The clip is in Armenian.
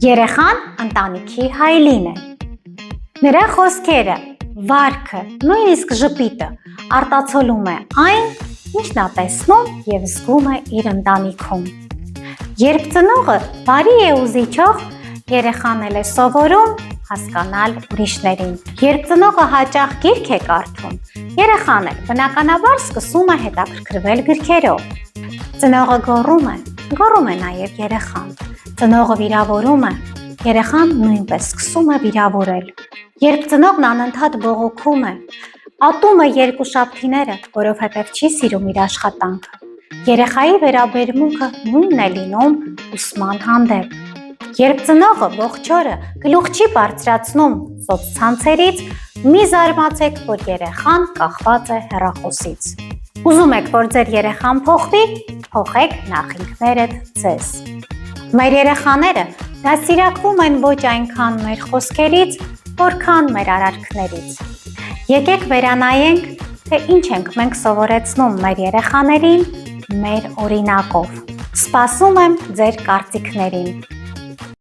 Երեխան ընտանիքի հայելին է։ Նրա խոսքերը, վարքը, նույնիսկ ժպիտը արտացոլում է այն, ինչ նա տեսնում և զգում է իր ընտանիքում։ Երբ ծնողը բարի է ու զիջող, երեխան էլ է սովորում հասկանալ ուրիշներին։ Երբ ծնողը հաճախ գիրք է կարդում, երեխան էլ բնականաբար սկսում է հետաքրքրվել գրքերով։ Ծնողը գոռում է նաև երեխան։ Ծնողը վիրավորում է, երեխան նույնպես սկսում է վիրավորել։ Երբ ծնողն անընդհատ բողոքում է, ատում է երկուշաբթիները, որովհետև չի սիրում իր աշխատանքը, երեխայի վերաբերմունքը նույնն է լինում ուսման հանդեպ։ Երբ ծնողը ողջ օրը գլուխ չի բարձրացնում սոցցանցերից, մի զարմացեք, որ երեխան կախված է հեռախոսից։ Ուզում եք, որ ձեր երեխան փոխվի, փոխեք նախինքներդ ձեզ։ Մեր երեխաները դաստիարակվում են ոչ այնքան մեր խոսքերից, որքան մեր արարքներից։ Եկեք վերանայենք, թե ինչ ենք մենք սովորեցնում մեր երեխաներին մեր օրինակով։ Սպասում եմ ձեր կարծիքներին։